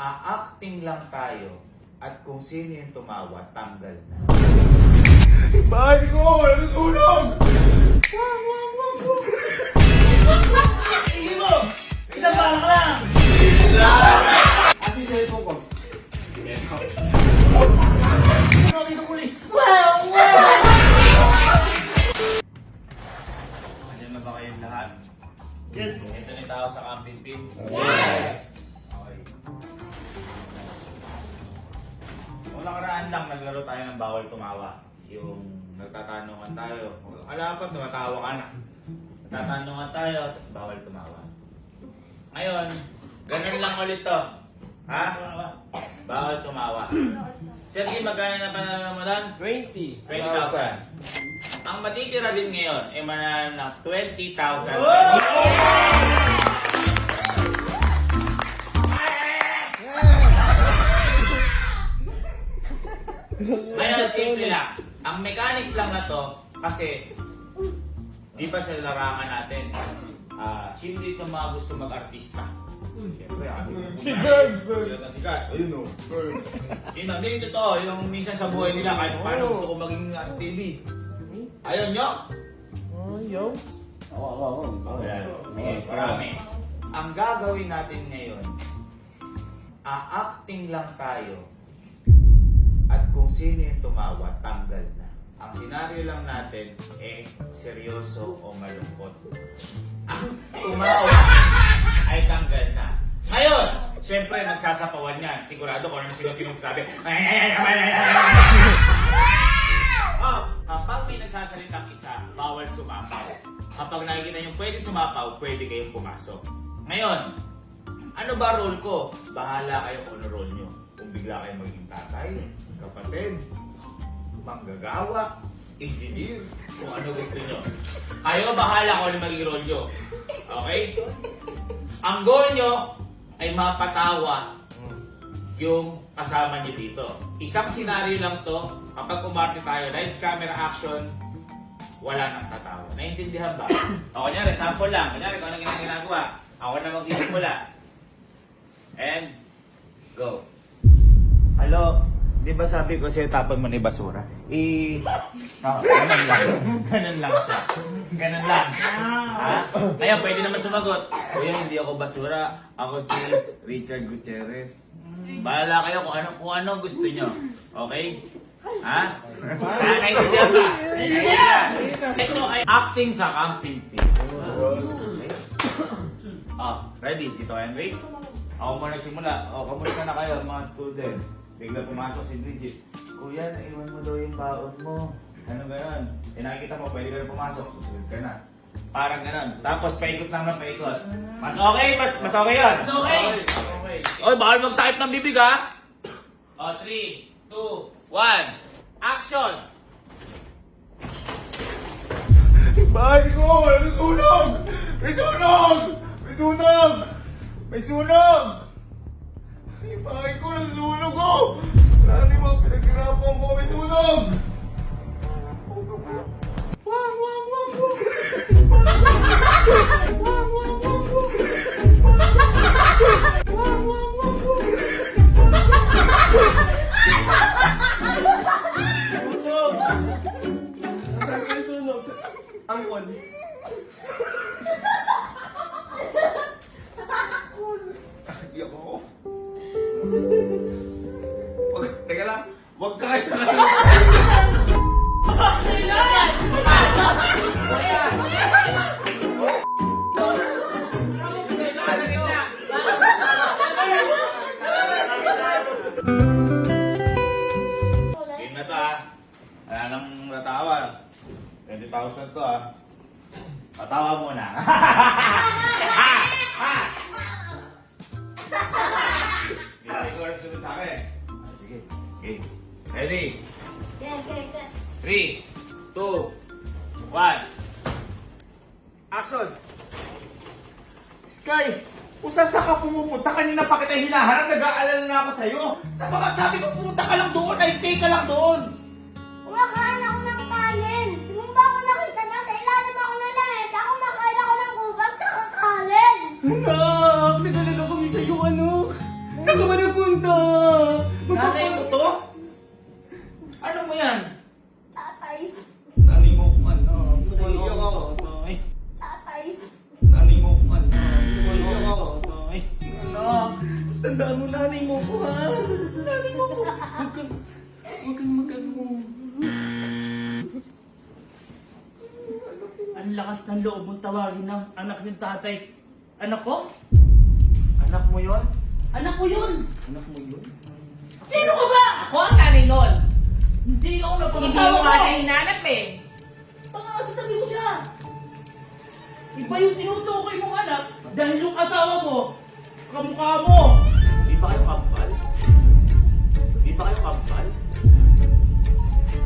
A-acting lang tayo at kung sino yung tumawa, tanggal na. Bahay ko! Nasusunog! Hindi mo! Isang bala ka lang! At yung cellphone ko. Tumawag ng pulis! Wow! Wow! Nandiyan na ba kayong lahat? Yes! Ito na yung tao sa camping team. Yes! Okay. Unang karaan lang, naglaro tayo ng bawal tumawa. Yung nagtatanungan tayo. Alapat, tumatawa ka na. Nagtatanungan tayo, tapos bawal tumawa. Ngayon, ganun lang ulit to. Ha? Bawal tumawa. Sergi, magkano na panalo mo doon? 20,000. 20,000. Ang matitira din ngayon ay manalo ng 20,000. Ngayon, simple lang. Ang mechanics lang na to, kasi di ba sa larangan natin, sino dito mga gusto mag-artista? Siyempre, Si Burbs! Sila na sikat. Ayun o. Sino? Hindi totoo. Yung minsan sa buhay nila, kahit paano gusto ko maging nasa TV. Ayaw nyo? Yo. Ayan. Sige, marami. Ang gagawin natin ngayon, a-acting lang tayo at kung sino yung tumawa, tanggal na. Ang senaryo lang natin, seryoso o malungkot. Ang tumawa ay tanggal na. Ngayon, syempre nagsasapawan yan. Sigurado kung ano sino-sino sabi. Kapag may nagsasalitang isa, bawal sumapaw. Kapag nakikita nyo pwede sumapaw, pwede kayong pumasok. Ngayon, ano ba role ko? Bahala kayo kung ano role nyo. Kung bigla kayo magiging tatay, kapatid, manggagawa, engineer, kung ano gusto nyo. Kayo bahala kung ano magiging role nyo. Okay? Ang goal nyo ay mapatawa yung kasama nyo dito. Isang senaryo lang to. Kapag umarte tayo, lights, camera, action, wala nang tatawa. Naiintindihan ba? O kunyari, sample lang. Kunyari, kung anong ginagawa. Ako na magsisimula. And, go. Hello? Di ba sabi ko sa'yo tapon mo na yung basura? Ganun lang. Ganun lang siya. Ganun lang. Ha? Kaya pwede naman sumagot. Kuya, hindi ako basura. Ako si Richard Gutierrez. Bahala kayo kung ano gusto nyo. Okay? Ha? Naintindihan ba? Naintindihan. Ito ay acting sa camping team. Ready? Dito kayo, wait. Ako muna nagsimula. Kamusta na kayo mga students? Bigla pumasok si Bridget. Kuya, naiwan mo daw yung baon mo. Ano gano'n? Nakikita mo, pwede ka na pumasok. Susunod ka na. Parang gano'n. Tapos paikot lang na paikot. Mas okay? Mas okay yun? Mas okay! Oy, bawal mag-type ng bibig ha? 3, 2, 1, action! Bahay ko! Nasusunog! May sunog! May sunog! May sunog! Ay, bahay ko! Nasusunog ko! Wala na yung mga pinaghirapan ko! May sunog! Wang! Wang! Wang! Wang! Wang! Wang! Wang! Wang! Wang! Wang! Sunog! Nasaan kayo sunog? Angkon. Iyak ako. Teka lang. Huwag ka kasi nakasunod. Game na to ha. Wala nang natawa. 20,000 to ha. Patawa muna. Hindi ko rin sunod sa akin. Sige. Game. Ready? 3, 2, 1. Action! Sky! Kung saan ka pumupunta, kanina pa kita hinaharap, nag-aalala na ako sa'yo. Sa mga sabi ko, pumunta ka lang doon, ay stay ka lang doon. Kumakain ako ng kanin. Nung ba ako nakita na sa ilalim ako ng lamesa, kumakain ako ng gubag, nakakain. Anak, nag-alala kami sa'yo, ano? Saan ka ba nagpunta? Nanay mo to? Ano mo yan? Tatay. Nanay mo kung ano. Iyak ako. Tatay. Nanay mo kung ano. Anak, tandaan mo nanay mo ko ha. Nanay mo ko. Huwag kang magano. Ang lakas ng loob mong tawagin ng anak ng tatay. Anak ko? Anak mo yon? Anak ko yun! Anak mo yun? Sino ka ba? Ako ang nanay nun. Hindi ako Hindi napakasawa mo ko. nga siya hinanap eh. Pangakasabi ko siya. Iba yung tinutukoy mong anak dahil yung asawa mo, kamukha mo. Di ba kayo kampal? Di ba kayo kampal?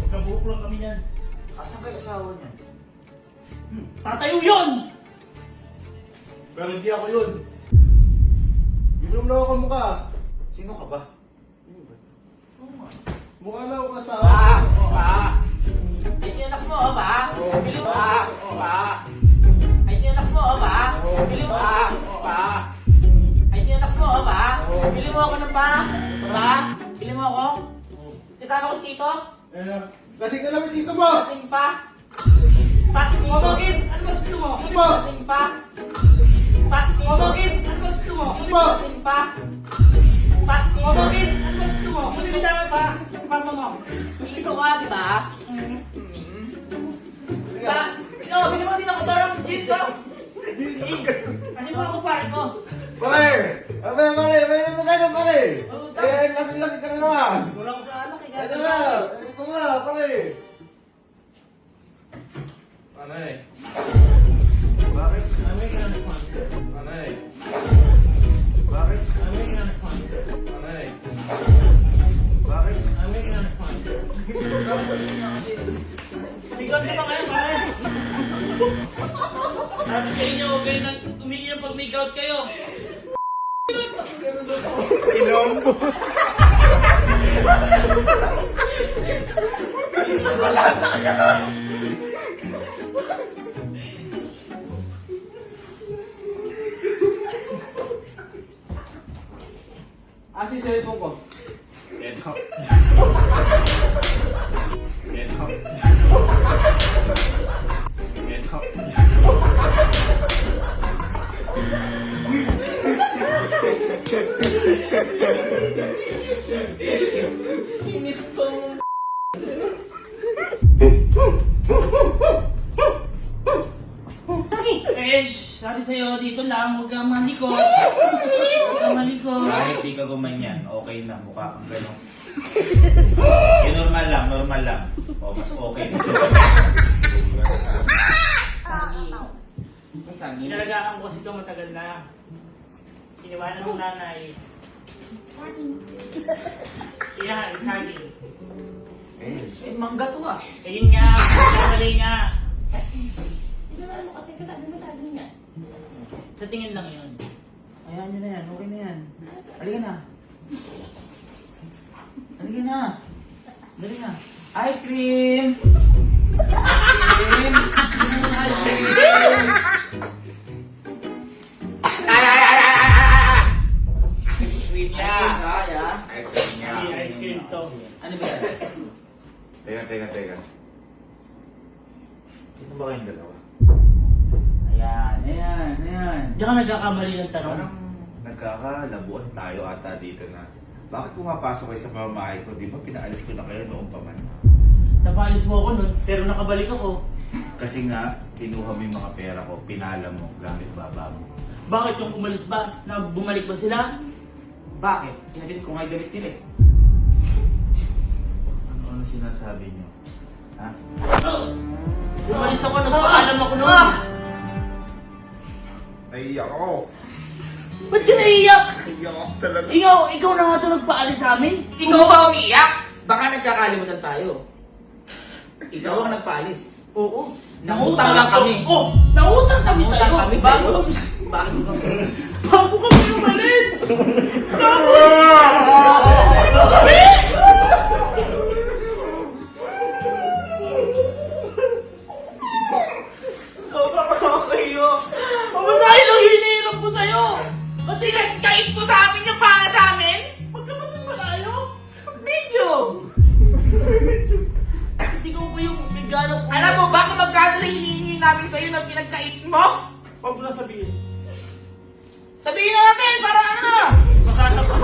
Magkabuhok lang kami yan. Asan kayo asawa niya? Tatayo yun! Pero hindi ako yun. Hindi mo naman ako kamukha. Sino ka ba? Mukha na ako Pa! kasama. Pa! Ay, tiyanak mo, pa! Bili mo, pa! Ay, tiyanak mo, pa! Bili mo, pa! Ay, tiyanak mo, pa! Bili mo ako ng pa! Pa! Bili mo ako? Kasama ko si Tito? Kasing alam yung dito mo! Kasing pa! Pa! O Tito! bakit? Ano ba gusto mo? Pa! Kasing pa! Pa! Tito! O bakit? Ano ba gusto mo? Pa! Kasing pa! Pa! O Tito! bakit? Ano ba gusto mo? Ano yung dapat pa? Papa mo. Tito ka, di ba? Pa! Tito! Bili mo din ako parang jeep ka! Ano ba ako pare ko? Pare! Pare! May naman tayo pare! Lasing-lasing ka na naman! Wala ko sa anak eh. Ito na! Ito na, pare! Pare! Bakit? Pare! Bakit? Pare! Bakit? Bigot ka ba kayo pare? Sabi sa inyo, huwag kayo nang tumigil pag may gout kayo. Sinombo! Asa yung cellphone ko? Ito. Ito. Ito. Inis kong... Sakit. Eh, sabi sa'yo, dito lang, huwag kang malikot. Huwag kang malikot. Kahit di ka gumanyan, okay na, mukha kang gano'n. Eh, normal lang. O, mas okay. Inalagaan ko kasi ito matagal na. Iniwanan ng nanay. Yan, saging. Eh, mangga to ah. Ayun nga, mali nga. Ano mo kasi sabi mo sabi niya. Sa tingin lang yun. Ayan nyo na yan, okay na yan. Halika na. Halika na. Dali na. Ice cream! Ice cream! Ice cream! Ice cream niya. Kaya? Ice cream niya. Hindi, ice cream to. Ano ba yan? Teka. Sino ba kayong dalawa? Ayan. Diyan ka nagkakamali ng tanong. Parang nagkakalabuan tayo ata dito na. Bakit pumapasok kayo sa pamamahay ko? Di ba pinaalis ko na kayo noong pa man? Napaalis mo ako nun, pero nakabalik ako. Kasi nga, kinuha mo yung mga pera ko, pinala mo gamit baba mo. Bakit yung umalis ba? Na bumalik ba sila? Bakit? Sinabit ko nga yung gamit nila eh. Ano sinasabi niyo? Ha? Umalis ako, nagpaalam ako nun. Naiiyak ako. Ba't ka naiiyak? Naiiyak ako talaga. Ikaw na nga ito nagpaalis sa amin? Ikaw ba umiiyak? Baka nagkakalimutan tayo. Ikaw ang nagpaalis. Oo. Nangutang lang kami. Oh, nangutang kami sa'yo. Nangutang kami sa'yo. Bago Bago bago kami umalis. kayo. Pamasahin lang hinihirap ko sa'yo. Ba't kahit mo sa amin yung para sa amin? pinagkait mo? Huwag mo na sabihin. Sabihin na natin, para ano na? Masasap ko.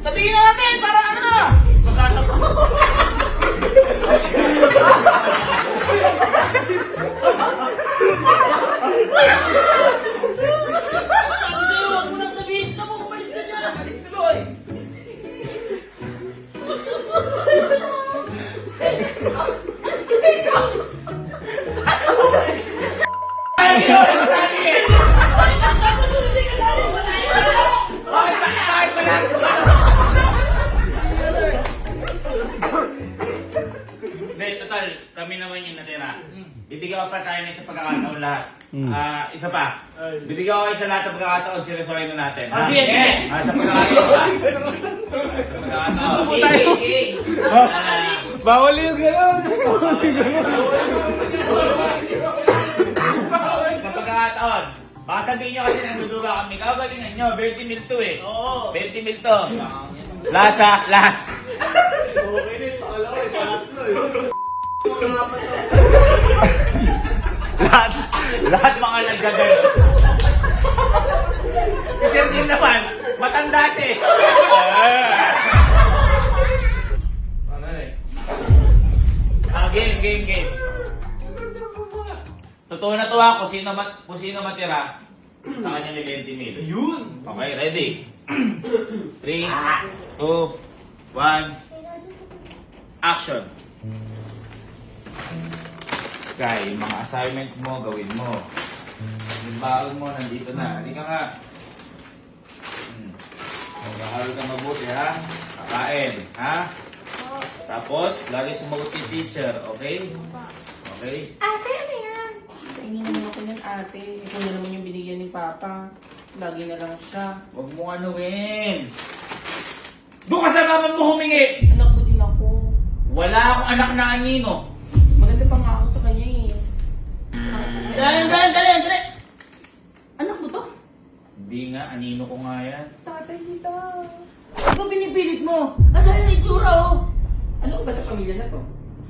Sabihin na natin, para ano na? Masasap ko. Sabi sa'yo, huwag mo nang sabihin. Tama, umalis na siya. Alis tuloy. Bakit ba lang? Hindi, total, kami naman yung natira. Bibigyan ko pa tayo ng isa pagkakataon lahat. Isa pa. Bibigyan ko isa lahat ng pagkakataon, seryosohin na natin. Ah, sige, sige. Sa pagkakataon ha. Sa pagkakataon. Bawal yung gano'n! Sa pagkakataon. Baka sabihin nyo kasi nagduduga kami. Kagalingan nyo, 20 mil to eh. Oo. 20 mil to. Last ha, last. lahat mga nagagano. Si Sir Jim naman, matanda siya eh. Ano eh? Game. Totoo na to ha, kung sino matira, sa kanya ni 20 mil. Ayun. Okay, ready? 3, 2, 1, action! Sky, yung mga assignment mo, gawin mo. Yung baon mo, nandito na. Hindi ka nga. Mag-aaral ka mabuti, ha? Kakain, ha? Tapos, lagi sumagot yung teacher, okay? Okay? Ate, ano yan? Tingin naman ako ng ate. Ikaw na naman yung binigyan ni Papa. Lagi na lang siya. Huwag mo anuin. Doon ka sa mama mo humingi! Anak mo din ako. Wala akong anak na anino. Maganda pa nga ako sa kanya eh. Dali. Anak mo to? Hindi nga, anino ko nga yan. Tatay kita. Ano ba pinipilit mo? Ang dahil na itsura, oh. Ano ba sa pamilya na to?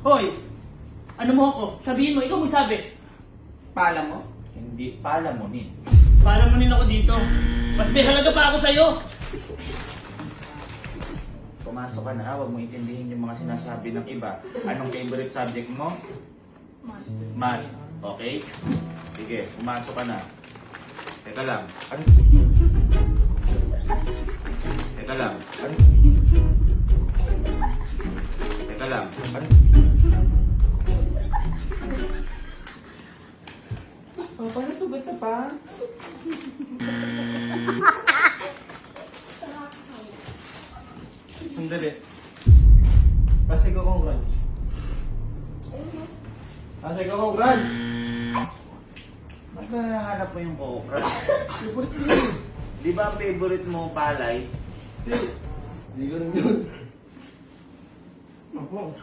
Hoy, ano mo ako? Sabihin mo, ikaw magsabi. Pala mo? Hindi pala mo nin. Para mo rin ako dito. Mas may halaga pa ako sa'yo. Pumasok ka na, huwag mo intindihin yung mga sinasabi ng iba. Anong favorite subject mo? Math. Okay? Sige, pumasok ka na. Teka lang. Ano? Teka lang. Ano? Teka lang. Ano? Oh, paano sugot na pa? Sandali. Kasi ko kong grudge. Kasi ko kong grudge. Ba't ba nahanap mo yung okra? Di ba ang favorite mo palay? Hindi ko rin yun. Ako.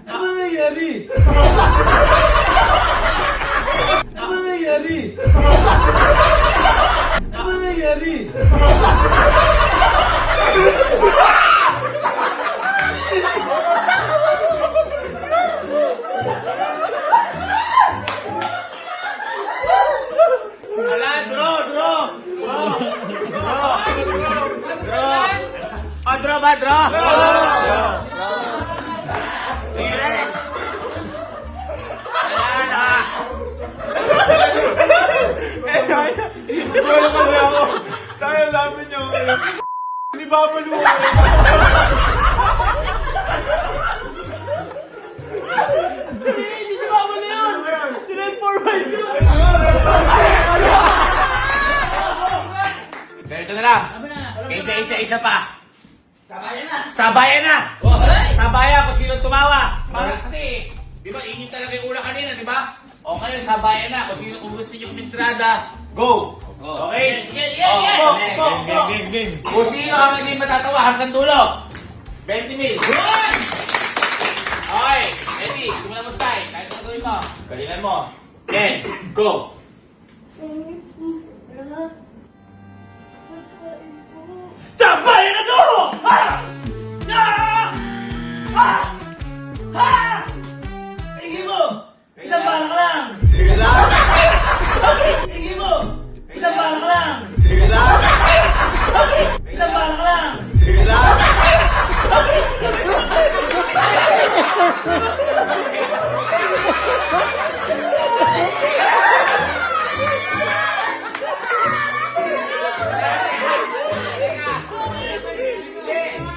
Ano nangyari? Ano nangyari? Ano nangyari? Ala, draw! Oh, draw ba? Draw! Wala kasi ako. Sayang namin yung Hindi ba mo luwa? Hindi si Mama na yun. Direct forward yun. Ganito na lang. Ano na? Isa pa. Kabayan na. Sabayan na! Hoy! Sabayan kung sino tumawa. Kasi, di ba, init talaga yung una kanina, di ba? O ngayon, sabayan na. Kung gusto nyo umentrada, go! Okay? Game. Kung sino ang hindi matatawa hanggang dulo. 20 mil. Okay, ready. Simula mo style. Kahit ano gawin mo. Galingan mo. 10, go. Sabay na to! Ha! Ah! Ha! Ha! Tingin mo! Isang bala ka lang! Teka lang! Tingin mo! Isang bala ka lang! Teka lang! Isang bala ka lang! Teka lang!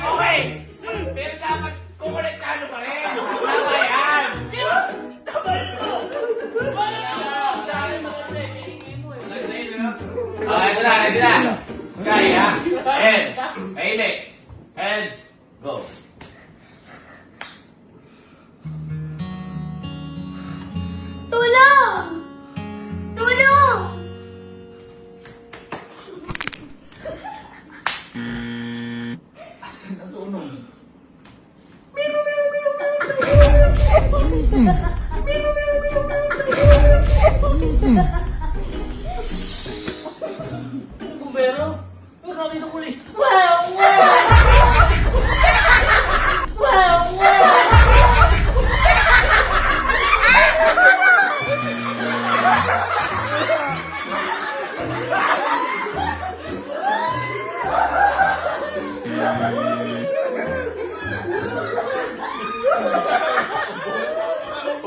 Okay. Pero dapat kukonektado pa rin. Tama yan. Sa akin maganda eh. Tingin mo eh. Okay, ito na. Sky, ha? And, mahilig. And, go. Tulong! Tulong! Asan na sunog? Bumbero? Pero nakita ko ulit. Wow! Wow! Wow! Wow!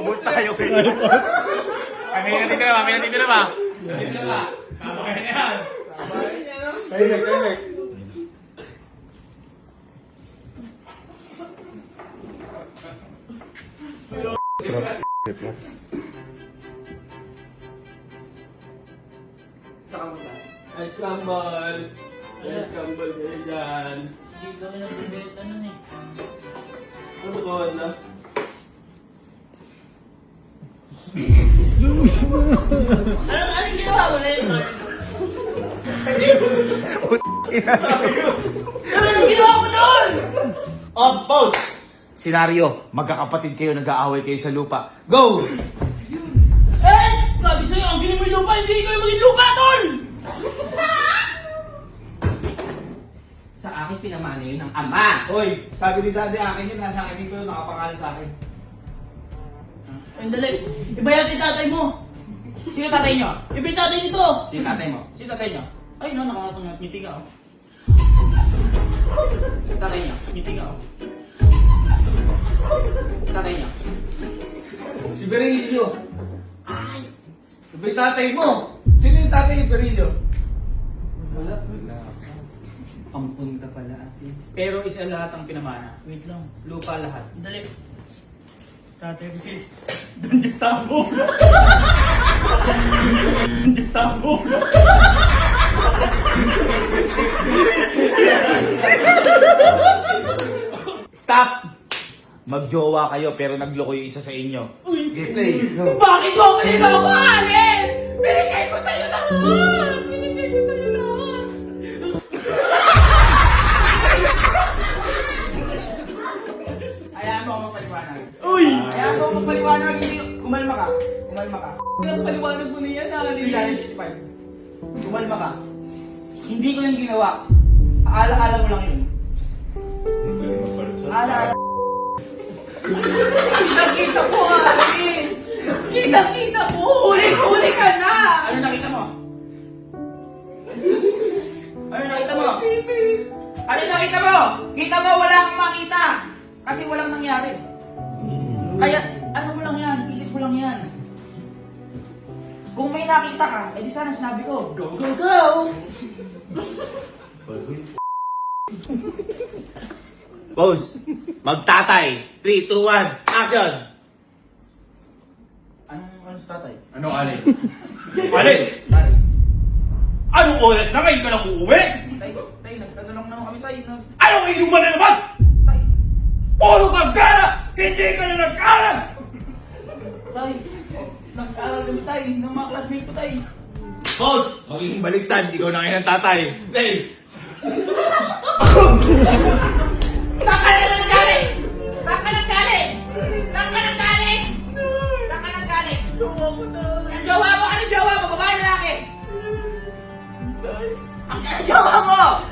Ubus tayo, Kuya. May natitira ba? Natitira ba? Tama kayo na yan. Tahimik. Ice crumble! Ice crumble kayo dyan! Hindi kami nagbibenta nun eh. Ano ba na? Anong ginawa mo na yun? Anong ginawa mo doon? Off, pause! Senaryo, magkakapatid kayo, nag-aaway kayo sa lupa. Go! Eh! Sabi sa'yo, ang biling mo yung lupa, hindi kayo maging lupa doon! Sa akin pinamana yun ng ama. Hoy, sabi ni daddy akin yun, nasa akin ko yun, nakapangalan sa akin. Ay, dali. Iba yan yung tatay mo. Sino tatay nyo? Iba yung tatay nito. Sino tatay mo? Sino tatay niya? Ay, no, nakakatong nga. Meeting ako. Sino tatay nyo? Meeting ako. Sino tatay nyo? Si Berilio. Iba yung tatay mo. Sino yung tatay ni Berilio? Wala. Ampun ka pala ate. Pero isa lahat ang pinamana. Wait lang. Lupa lahat. Dali. Tatay ko si Don Gestapo. Don Gestapo. Stop! Magjowa kayo pero nagloko yung isa sa inyo. Okay, play. Go. Bakit mo ako nilawanin? Binigay ko sa'yo lahat! Binigay ko sa'yo lahat! Hayaan mo ako magpaliwanag. Uy! Hayaan mo ako magpaliwanag. Hindi, kumalma ka. Kumalma ka. Ang paliwanag mo niya na. 365. Kumalma ka. Hindi ko yung ginawa. Aala-ala mo lang yun. Aala-ala. Kita-kita po, Alin! Kita-kita po! Huli-huli ka na! Ano nakita mo? Ano nakita mo? Ano nakita mo? Kita mo, wala kang makita. Kasi walang nangyari. Kaya, ano mo lang yan? Isip mo lang yan. Kung may nakita ka, edi sana sinabi ko. Go, go, go! Pose. Magtatay. 3, 2, 1, action! Ano sa tatay? Ano, Ali? Alin? Anong oras na ngayon ka lang uuwi? Tay, nagtatanong naman kami, tay. Anong inuman na naman? Tay, Puro kang gana! Hindi ka na nag-aral! tay. Nag-aaral kami, tay. Ng mga classmate ko, tay. Boss! Magiging baliktad, ikaw na ngayon ang tatay. Hey! Saan ka na naman galing? Saan ka nang galing? Saan ka nang galing? Saan ka nang galing? Ang jowa mo? Ano jowa mo? Babae lalaki? Ang jowa mo!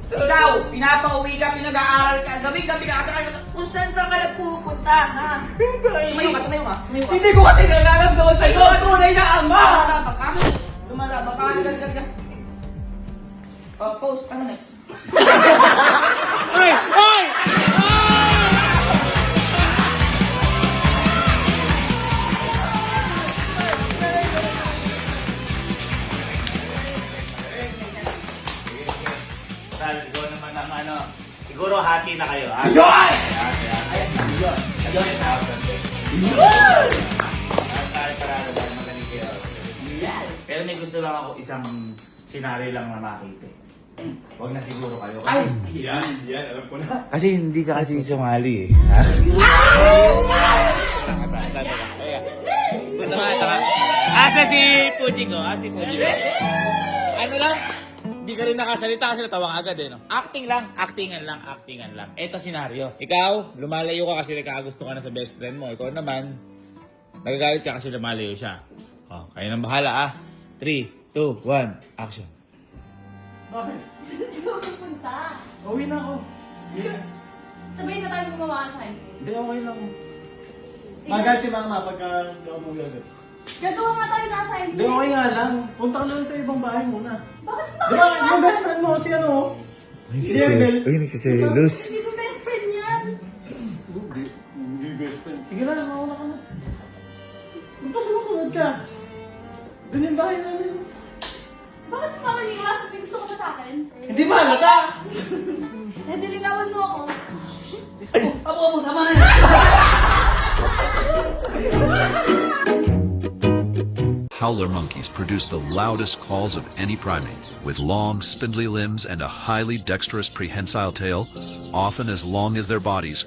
Ikaw, pinapauwi ka, pinag-aaral ka, gabi-gabi ka kasakay mo sa... Kung saan ka nagpupunta, ha? Tumayo ka. Hindi ko kasi nalalamdaman sa'yo ang tunay na ama! Lumalabang ka. Halika. Post. Ano next? Sal, ikaw naman ang ano. Siguro hati na kayo, ha? Yun! Ayos na. Yun. Ayun. Tayo parado dahil magaling kayo. Pero may gusto lang ako isang senaryo lang na makita. Huwag na siguro kayo. Ay! Yan, alam ko na. Kasi hindi ka kasi sumali eh. Tanga. Asa si Puji ko? Si Puji ko. Ano lang? Hindi ka rin nakasalita kasi natawa ka agad eh, no? Actingan lang. Eto senaryo. Ikaw, lumalayo ka kasi nagkakagusto ka na sa best friend mo. Ikaw naman, nagagalit ka kasi lumalayo siya. Oh, kayo nang bahala ah. 3, 2, 1, action. Bakit? Hindi ko pupunta. Uwi na ako. Sabay na tayo gumawa sa akin. Hindi, okay lang. Magat si mama pagka ako mong gagawin. Gagawa nga tayo na assignment. Hindi, okay nga lang. Punta ka lang sa ibang bahay muna. Bakit Di ba, yung best friend mo, si ano? Si Ernel. nagsiselos. Hindi ko best friend yan. Hindi best friend. Sige na, mauna ka na. Ba't pa sumusunod ka? Doon yung bahay namin. Bakit mo ako iniiwasan? May gusto ko ba sa akin? Hindi ba, halata? Eh, dilinawan mo ako. Abo, tama na yan. Howler monkeys produce the loudest calls of any primate, with long, spindly limbs and a highly dexterous prehensile tail, often as long as their bodies.